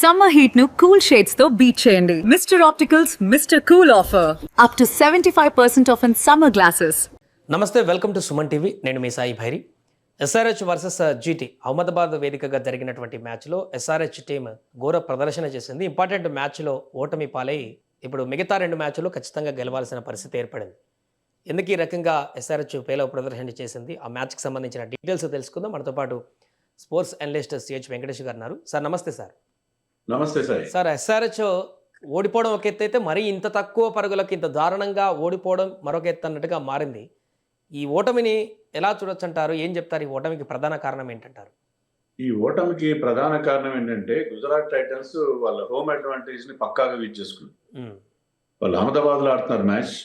Summer heat ను cool shades తో beat చేయండి. Mister opticals mister cool offer up to 75% off in summer glasses. నమస్తే, welcome to Suman TV. నేను మీ Sai Bhairi. SRH versus GT Ahmedabad వేదికగా జరిగినటువంటి మ్యాచ్లో ఎస్ఆర్హెచ్ టీం ఘోర ప్రదర్శన చేసింది. ఇంపార్టెంట్ మ్యాచ్లో ఓటమి పాలై ఇప్పుడు మిగతా రెండు మ్యాచ్లో ఖచ్చితంగా గెలవాల్సిన పరిస్థితి ఏర్పడింది. ఎందుకు ఈ రకంగా ఎస్ఆర్హెచ్ పేలవ ప్రదర్శన చేసింది, ఆ మ్యాచ్కి సంబంధించిన డీటెయిల్స్ తెలుసుకుందాం. మనతో పాటు స్పోర్ట్స్ అనలిస్ట్ సిహెచ్ వెంకటేష్ గారు ఉన్నారు. సార్ నమస్తే. సార్ నమస్తే సార్. సార్, ఎస్ఆర్హెచ్ ఓడిపోవడం ఒక ఎత్తు అయితే మరీ ఇంత తక్కువ పరుగులకు ఇంత దారుణంగా ఓడిపోవడం మరొక ఎత్తు అన్నట్టుగా మారింది. ఈ ఓటమిని ఎలా చూడొచ్చు అంటారు? ఏం చెప్తారు? ఈ ఓటమికి ప్రధాన కారణం ఏంటంటారు? ఈ ఓటమికి ప్రధాన కారణం ఏంటంటే గుజరాత్ టైటన్స్ వాళ్ళ హోమ్ అడ్వాంటేజ్ ని పక్కాగా యూజ్ చేసుకుంది. వాళ్ళు అహ్మదాబాద్ లో ఆడుతున్నారు మ్యాచ్.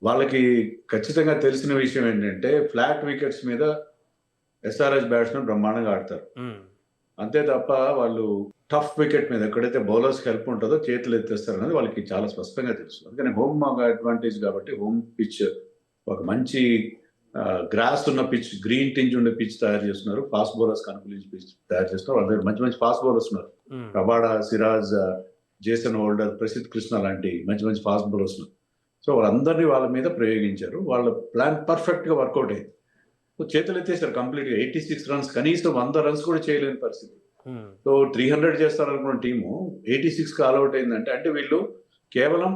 వాళ్ళకి ఖచ్చితంగా తెలిసిన విషయం ఏంటంటే ఫ్లాట్ వికెట్స్ మీద ఎస్ఆర్హెచ్ బ్యాట్స్మెన్ బ్రహ్మాండంగా ఆడతారు. అంతే తప్ప వాళ్ళు టఫ్ వికెట్ మీద ఎక్కడైతే బౌలర్స్ హెల్ప్ ఉంటుందో చేతులు ఎత్తేస్తారు అనేది వాళ్ళకి చాలా స్పష్టంగా తెలుసు. అందుకని హోమ్ అడ్వాంటేజ్ కాబట్టి హోమ్ పిచ్ ఒక మంచి గ్రాస్ ఉన్న పిచ్, గ్రీన్ టింజ్ ఉండే పిచ్ తయారు చేస్తున్నారు. ఫాస్ట్ బౌలర్స్ అనుకూలించి పిచ్ తయారు చేస్తున్నారు. వాళ్ళ దగ్గర మంచి మంచి ఫాస్ట్ బౌలర్స్ ఉన్నారు. Rabada, Siraj, Jason holder, Prasidh Krishna లాంటి మంచి మంచి ఫాస్ట్ బౌలర్స్ ఉన్నారు. సో వాళ్ళందరినీ వాళ్ళ మీద ప్రయోగించారు. వాళ్ళ ప్లాన్ పర్ఫెక్ట్ గా వర్కౌట్ అయింది. చేతులు ఎత్తేసారు కంప్లీట్ గా. 86 రన్స్, కనీసం 100 రన్స్ కూడా చేయలేని పరిస్థితి. సో 300 చేస్తారనుకున్న టీము 86కి ఆల్అౌట్ అయిందంటే అంటే వీళ్ళు కేవలం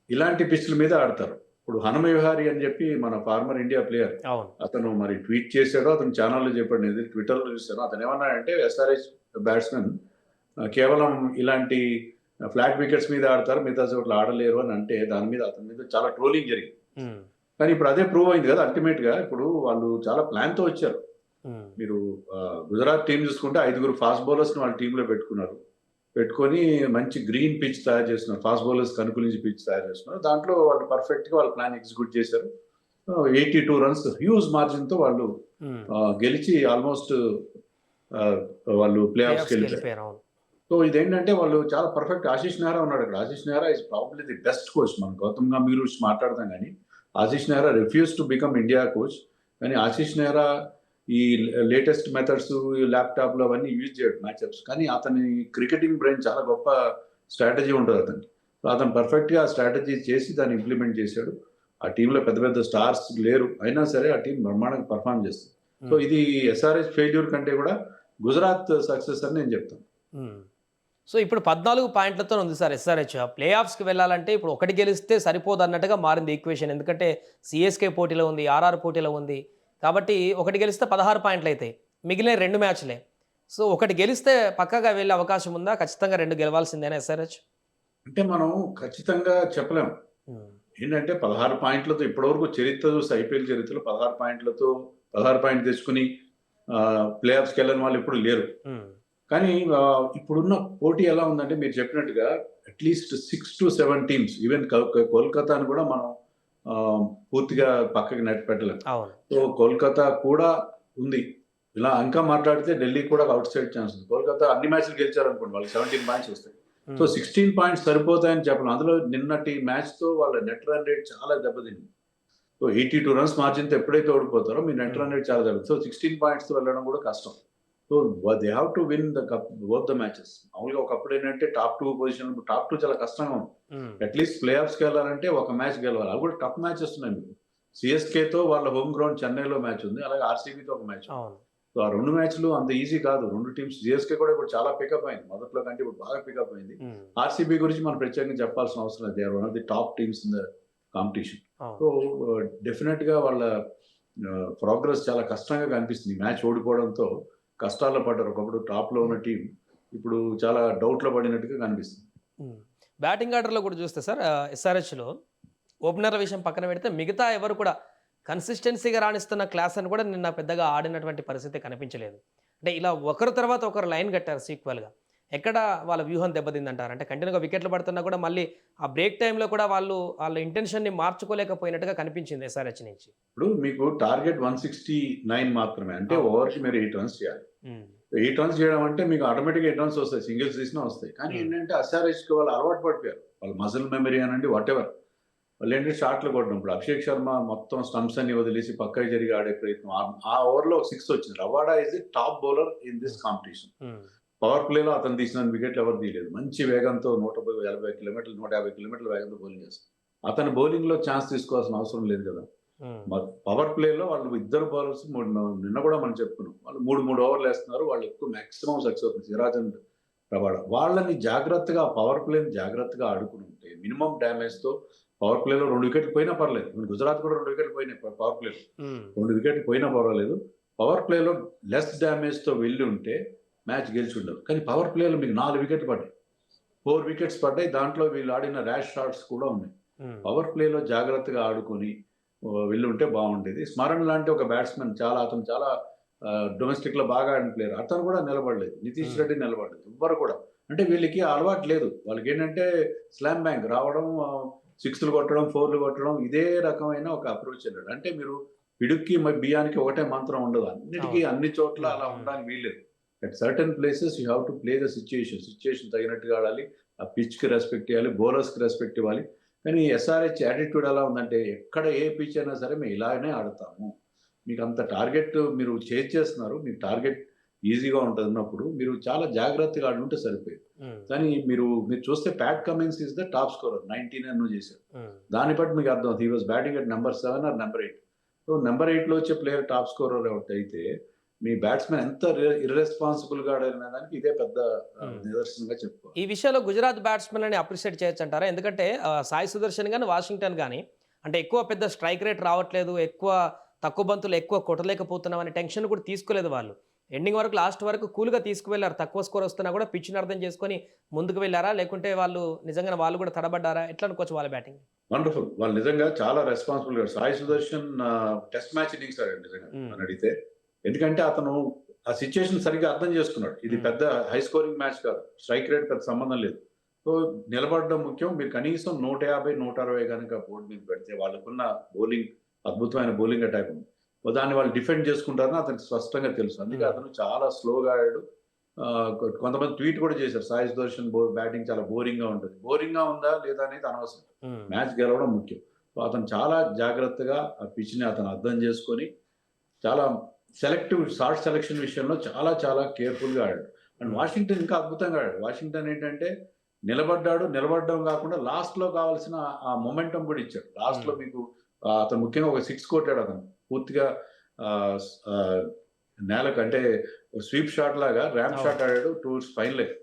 ఇలాంటి పిచ్ల మీద ఆడతారు. ఇప్పుడు హనుమ విహారీ అని చెప్పి మన ఫార్మర్ ఇండియా ప్లేయర్, అతను మరి ట్వీట్ చేశాడో అతను ఛానల్లో చెప్పాడు, నేను ట్విట్టర్లో చూశాను. అతను ఏమన్నాడంటే ఎస్ఆర్హెచ్ బ్యాట్స్మెన్ కేవలం ఇలాంటి ఫ్లాట్ వికెట్స్ మీద ఆడతారు, మిగతా చోట్ల ఆడలేరు అని అంటే దాని మీద అతని మీద చాలా ట్రోలింగ్ జరిగింది. కానీ ఇప్పుడు అదే ప్రూవ్ అయింది కదా అల్టిమేట్ గా. ఇప్పుడు వాళ్ళు చాలా ప్లాన్ తో వచ్చారు. మీరు గుజరాత్ టీం చూసుకుంటే 5 ఫాస్ట్ బౌలర్స్ ని వాళ్ళ టీంలో పెట్టుకొని మంచి గ్రీన్ పిచ్ తయారు చేస్తున్నారు. ఫాస్ట్ బౌలర్స్ అనుకూలించి పిచ్ తయారు చేస్తున్నారు. దాంట్లో వాళ్ళు పర్ఫెక్ట్ గా వాళ్ళ ప్లాన్ ఎగ్జిక్యూట్ చేశారు. 82 రన్స్ హ్యూజ్ మార్జిన్ తో వాళ్ళు గెలిచి ఆల్మోస్ట్ వాళ్ళు ప్లే ఆఫ్స్కి వెళ్ళిపోయారు. సో ఇదేంటంటే వాళ్ళు చాలా పర్ఫెక్ట్. ఆశీష్ నెహ్రా ఉన్నాడు అక్కడ. Ashish Nehra is probably the best coach. మనం గౌతమ్ గంభీర్ గురించి మాట్లాడతాం కానీ Ashish Nehra refuse to become India coach. కానీ ఆశీష్ నెహ్రా ఈ లేటెస్ట్ మెథడ్స్, ల్యాప్టాప్లో అవన్నీ యూజ్ చేయడు మ్యాచ్అప్స్. కానీ అతని క్రికెటింగ్ బ్రెయిన్ చాలా గొప్ప స్ట్రాటజీ ఉంటుంది అతనికి. సో అతను పర్ఫెక్ట్గా ఆ స్ట్రాటజీ చేసి దాన్ని ఇంప్లిమెంట్ చేశాడు. ఆ టీంలో పెద్ద పెద్ద స్టార్స్ లేరు, అయినా సరే ఆ టీం బ్రహ్మాండంగా పర్ఫామ్ చేస్తుంది. సో ఇది ఎస్ఆర్హెచ్ ఫెయిల్యూర్ కంటే కూడా గుజరాత్ సక్సెస్ అని నేను చెప్తాను. సో ఇప్పుడు 14 పాయింట్లతో ఉంది సార్ ఎస్ఆర్హెచ్. ప్లే ఆఫ్స్కి వెళ్ళాలంటే ఇప్పుడు ఒకటి గెలిస్తే సరిపోదు అన్నట్టుగా మారింది ఈక్వేషన్. ఎందుకంటే సిఎస్కే పోటీలో ఉంది, ఆర్ఆర్ పోటీలో ఉంది. కాబట్టి ఒకటి గెలిస్తే 16 పాయింట్లు అవుతాయి. మిగిలిన 2 మ్యాచ్లే. సో ఒకటి గెలిస్తే పక్కగా వెళ్ళే అవకాశం ఉందా? ఖచ్చితంగా 2 గెలవాల్సిందేనా ఎస్ఆర్హెచ్? అంటే మనం ఖచ్చితంగా చెప్పలేము. ఏంటంటే 16 పాయింట్లతో ఇప్పటివరకు చరిత్ర చూస్తే ఐపీఎల్ చరిత్రలో 16 పాయింట్లు తెచ్చుకుని ప్లే ఆఫ్స్కి వెళ్ళని వాళ్ళు ఎప్పుడు లేరు. కానీ ఇప్పుడున్న పోటీ ఎలా ఉందంటే మీరు చెప్పినట్టుగా అట్లీస్ట్ 6 to 7 టీమ్స్, ఈవెన్ కోల్కతాను కూడా మనం పూర్తిగా పక్కకి నెట్ పెట్టలేం. సో కోల్కతా కూడా ఉంది. ఇలా ఇంకా మాట్లాడితే ఢిల్లీ కూడా అవుట్ సైడ్ ఛాన్స్ ఉంది. కోల్కతా అన్ని మ్యాచ్లు గెలిచారు అనుకోండి, వాళ్ళు 17 పాయింట్స్ వస్తాయి. సో 16 పాయింట్స్ సరిపోతాయని చెప్పడం. అందులో నిన్నటి మ్యాచ్ తో వాళ్ళ నెట్ రన్ రేట్ చాలా దెబ్బతింది. సో 82 రన్స్ మార్జిన్తో ఎప్పుడైతే ఓడిపోతారో మీ నెట్ రన్ రేట్ చాలా దెబ్బతింది. సో 16 పాయింట్స్ తో వెళ్ళడం కూడా కష్టం. So they have to win the cup, both the matches. మామూలుగా ఒకప్పుడు ఏంటంటే టాప్ 2 పొజిషన్, టాప్ 2 చాలా కష్టంగా ఉంది. అట్లీస్ట్ ప్లే ఆఫ్స్కి వెళ్ళాలంటే ఒక మ్యాచ్ గెలవాలి. అవి కూడా టఫ్ మ్యాచెస్ ఉన్నాయి మీకు. సిఎస్కేతో వాళ్ళ హోమ్ గ్రౌండ్ చెన్నైలో మ్యాచ్ ఉంది, అలాగే ఆర్సీబీతో ఒక మ్యాచ్. సో ఆ 2 మ్యాచ్లు అంత ఈజీ కాదు. 2 టీమ్స్, సిఎస్కే కూడా ఇప్పుడు చాలా పికప్ అయింది, మొదట్లో కంటే ఇప్పుడు బాగా పికప్ అయింది. ఆర్సీబీ గురించి మనం ప్రత్యేకంగా చెప్పాల్సిన అవసరం లేదు. They are one of the top teams in the competition. So డెఫినెట్ గా వాళ్ళ ప్రోగ్రెస్ చాలా కష్టంగా కనిపిస్తుంది. మ్యాచ్ ఓడిపోవడంతో కష్టాల్లో పడ్డారు. ఒకప్పుడు టాప్ లో ఉన్న టీం ఇప్పుడు చాలా డౌట్ లో పడినట్టుగా కనిపిస్తుంది. బ్యాటింగ్ ఆర్డర్లో కూడా చూస్తే సార్ ఎస్ఆర్హెచ్లో ఓపెనర్ల విషయం పక్కన పెడితే మిగతా ఎవరు కూడా కన్సిస్టెన్సీగా రాణిస్తున్న క్లాస్ అని కూడా నిన్న పెద్దగా ఆడినటువంటి పరిస్థితి కనిపించలేదు. అంటే ఇలా ఒకరు తర్వాత ఒకరు లైన్ కట్టారు సీక్వెల్గా. ఎక్కడ వాళ్ళ వ్యూహం దెబ్బతిందంటారు? అంటే కంటిన్యూగా వికెట్లు పడుతున్నా కూడా మళ్ళీ ఆ బ్రేక్ టైంలో కూడా వాళ్ళ ఇంటెన్షన్ని మార్చుకోలేకపోయినట్టుగా కనిపించింది ఎస్ఆర్హెచ్ నుంచి. ఇప్పుడు మీకు టార్గెట్ 169 మాత్రమే, అంటే ఓవర్కి మీరు 8 రన్స్ చేయాలి. 8 రన్స్ చేయడం అంటే మీకు ఆటోమేటిక్గా 8 రన్స్ వస్తాయి, సింగిల్స్ తీసినా వస్తాయి. కానీ ఏంటంటే ఎస్ఆర్హెచ్కి వాళ్ళు అలవాటు పడిపోయారు. వాళ్ళు మజిల్ మెమరీ అనండి, వాట్ ఎవర్. వాళ్ళు ఏంటంటే షాట్లు కొట్టడం. ఇప్పుడు అభిషేక్ శర్మ మొత్తం స్టంప్స్ అన్ని వదిలేసి పక్కకి జరిగి ఆడే ప్రయత్నం. ఆ ఓవర్లో 6 వచ్చింది. రవాడా is the top bowler in this competition. Power ప్లేలో అతను తీసిన వికెట్లు ఎవరు తీయలేదు. మంచి వేగంతో 140 కిలోమీటర్లు 150 కిలోమీటర్ల వేగంతో బౌలింగ్ చేస్తారు. అతను బౌలింగ్లో ఛాన్స్ తీసుకోవాల్సిన అవసరం లేదు కదా. పవర్ ప్లేలో వాళ్ళు ఇద్దరు బౌలర్స్ నిన్న కూడా మనం చెప్పుకున్నాం, వాళ్ళు 3 ఓవర్లు వేస్తున్నారు. వాళ్ళు ఎక్కువ మాక్సిమం సక్సెస్ అవుతుంది. సిరాజ్ అండ్ ప్రబాడ వాళ్ళని జాగ్రత్తగా పవర్ ప్లేని జాగ్రత్తగా ఆడుకుని ఉంటే మినిమం డ్యామేజ్తో పవర్ ప్లేలో 2 వికెట్లు పోయినా పర్లేదు. గుజరాత్ కూడా 2 వికెట్లు పోయినాయి పవర్ ప్లేలో. 2 వికెట్లు పోయినా పర్వాలేదు. పవర్ ప్లేలో లెస్ డ్యామేజ్తో వెళ్ళి ఉంటే మ్యాచ్ గెలిచి ఉండదు. కానీ పవర్ ప్లేలో మీకు 4 వికెట్లు పడ్డాయి, 4 వికెట్స్ పడ్డాయి. దాంట్లో వీళ్ళు ఆడిన ర్యాష్ షాట్స్ కూడా ఉన్నాయి. పవర్ ప్లేలో జాగ్రత్తగా ఆడుకొని వెళ్ళి ఉంటే బాగుండేది. స్మరణ్ లాంటి ఒక బ్యాట్స్మెన్ అతను చాలా డొమెస్టిక్ లో బాగా ఆడిన ప్లేయర్, అతను కూడా నిలబడలేదు. నితీష్ రెడ్డి నిలబడలేదు. ఎవ్వరు కూడా, అంటే వీళ్ళకి అలవాటు లేదు. వాళ్ళకి ఏంటంటే స్లామ్ బ్యాంక్ రావడం, 6లు కొట్టడం, 4లు కొట్టడం, ఇదే రకమైన ఒక అప్రోచ్ వెళ్ళాడు. అంటే మీరు పిడుక్కి బియ్యానికి ఒకటే మంత్రం ఉండదు. అన్నిటికీ అన్ని చోట్ల అలా ఉండడానికి వీల్లేదు. At certain places you have to play the situation తగినట్టుగా ఆడాలి. ఆ పిచ్కి రెస్పెక్ట్ ఇవ్వాలి, బౌలర్స్కి రెస్పెక్ట్ ఇవ్వాలి. కానీ ఎస్ఆర్హెచ్ యాటిట్యూడ్ ఎలా ఉందంటే ఎక్కడ ఏ పిచ్ అయినా సరే మేము ఇలానే ఆడతాము, మీకు అంత టార్గెట్ మీరు చేస్తున్నారు, మీకు టార్గెట్ ఈజీగా ఉంటుంది అన్నప్పుడు మీరు చాలా జాగ్రత్తగా ఆడుంటే సరిపోయేది. కానీ మీరు చూస్తే Pat Cummins is the top scorer, 99 చేశాడు. దాన్ని బట్టి మీకు అర్థం, he was batting at number 7 or number 8. So number 8లో వచ్చే ప్లేయర్ టాప్ స్కోరర్ అయితే మీ బ్యాట్స్మెన్ ఎంత ఇర్రెస్పాన్సిబుల్ గా ఆడిన దానికి ఇదే పెద్ద నిదర్శనంగా చెప్పుకోవాలి. ఈ విషయంలో గుజరాత్ బ్యాట్స్మెన్ అని అప్రిషియేట్ చేయొచ్చు అంటారా? ఎందుకంటే సాయి సుదర్శన్ కానీ వాషింగ్టన్ కానీ అంటే ఎక్కువ పెద్ద స్ట్రైక్ రేట్ రావట్లేదు, ఎక్కువ తక్కువ బంతులు ఎక్కువ కొట్టలేకపోతున్నాం అనే టెన్షన్ కూడా తీసుకోలేదు వాళ్ళు. ఎండింగ్ వరకు లాస్ట్ వరకు కూల్గా తీసుకువెళ్ళారు. తక్కువ స్కోర్ వస్తున్నా కూడా పిచ్ని అర్థం చేసుకొని ముందుకు వెళ్ళారా, లేకుంటే వాళ్ళు నిజంగా వాళ్ళు కూడా తడబడ్డారా? ఎట్లా అనుకోవచ్చు వాళ్ళ బ్యాటింగ్? వండర్ఫుల్, వాళ్ళు నిజంగా చాలా రెస్పాన్సిబుల్ గా. Sai Sudarshan test match innings ఆడాడు నిజంగా అని అడిగితే. ఎందుకంటే అతను ఆ సిచ్యుయేషన్ సరిగ్గా అర్థం చేసుకున్నాడు. ఇది పెద్ద హై స్కోరింగ్ మ్యాచ్ కాదు, స్ట్రైక్ రేట్ పెద్ద సంబంధం లేదు. సో నిలబడడం ముఖ్యం. మీరు కనీసం 150, 160 కనుక బోర్డు మీద పెడితే వాళ్ళకున్న బౌలింగ్, అద్భుతమైన బౌలింగ్ అటాక్ ఉంది, దాన్ని వాళ్ళు డిఫెండ్ చేసుకుంటారని అతనికి స్పష్టంగా తెలుసు. అందుకే అతను చాలా స్లోగా ఆడాడు. కొంతమంది ట్వీట్ కూడా చేశారు, సాయి సుదర్శన్ బ్యాటింగ్ చాలా బోరింగ్ గా ఉంటుంది. బోరింగ్ గా ఉందా లేదా అనేది అనవసరం, మ్యాచ్ గెలవడం ముఖ్యం. సో అతను చాలా జాగ్రత్తగా ఆ పిచ్ ని అతను అర్థం చేసుకొని చాలా సెలెక్టివ్ షార్ట్ సెలెక్షన్ విషయంలో చాలా చాలా కేర్ఫుల్ గా ఆడాడు. అండ్ వాషింగ్టన్ ఇంకా అద్భుతంగా ఆడాడు. వాషింగ్టన్ ఏంటంటే నిలబడడం కాకుండా లాస్ట్ లో కావాల్సిన ఆ మొమెంటం కూడా ఇచ్చాడు. లాస్ట్ లో మీకు అతను ముఖ్యంగా ఒక 6 కొట్టాడు. అతను పూర్తిగా నేలకు, అంటే స్వీప్ షాట్ లాగా ర్యాంప్ షాట్ ఆడాడు టూర్స్ ఫైన్ లెగ్.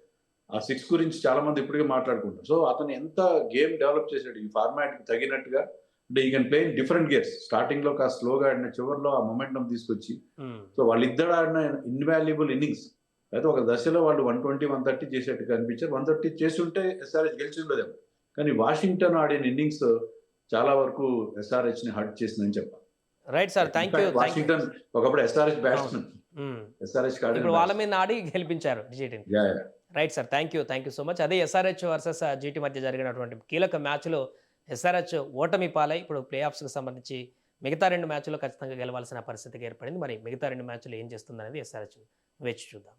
ఆ 6 గురించి చాలా మంది ఇప్పటికే మాట్లాడుకుంటారు. సో అతను ఎంత గేమ్ డెవలప్ చేశాడు ఈ ఫార్మాట్ కి తగినట్టుగా. అంటే ఈ can play in different gears. Starting లో కాస్త స్లోగా ఆడిన, చివరిలో ఆ మొమెంటం తీసుకొచ్చి, సో వాళ్ళిద్దరు ఆడిన ఇన్వాల్యుబుల్ ఇన్నింగ్స్. అయితే ఒక దశలో వాళ్ళు 120, 130 చేసేట్టు కనిపించారు. 130 చేసి ఉంటే ఎస్ఆర్హెచ్ గెలిచి ఉండదేమో. కానీ వాషింగ్టన్ ఆడిన ఇన్నింగ్స్ చాలా వరకు ఎస్ఆర్హెచ్ ని హర్ట్ చేసిందని చెప్పాలి. Right sir, thank you. Washington ఒకప్పుడు ఎస్ఆర్హెచ్ బ్యాట్స్మెన్, ఎస్ఆర్హెచ్ ఇప్పుడు వాళ్ళ మీద ఆడి గెలిపించారు జీటీని. Right sir, thank you so much. అదే ఎస్ఆర్హెచ్ వర్సెస్ జీటీ మధ్య జరిగినటువంటి కీలక మ్యాచ్లో ఎస్ఆర్హెచ్ ఓటమి పాలై ఇప్పుడు ప్లే ఆఫ్స్కి సంబంధించి మిగతా 2 మ్యాచ్లో ఖచ్చితంగా గెలవాల్సిన పరిస్థితికి ఏర్పడింది. మరి మిగతా 2 మ్యాచ్లు ఏం చేస్తుందనేది ఎస్ఆర్హెచ్ వేచి చూద్దాం.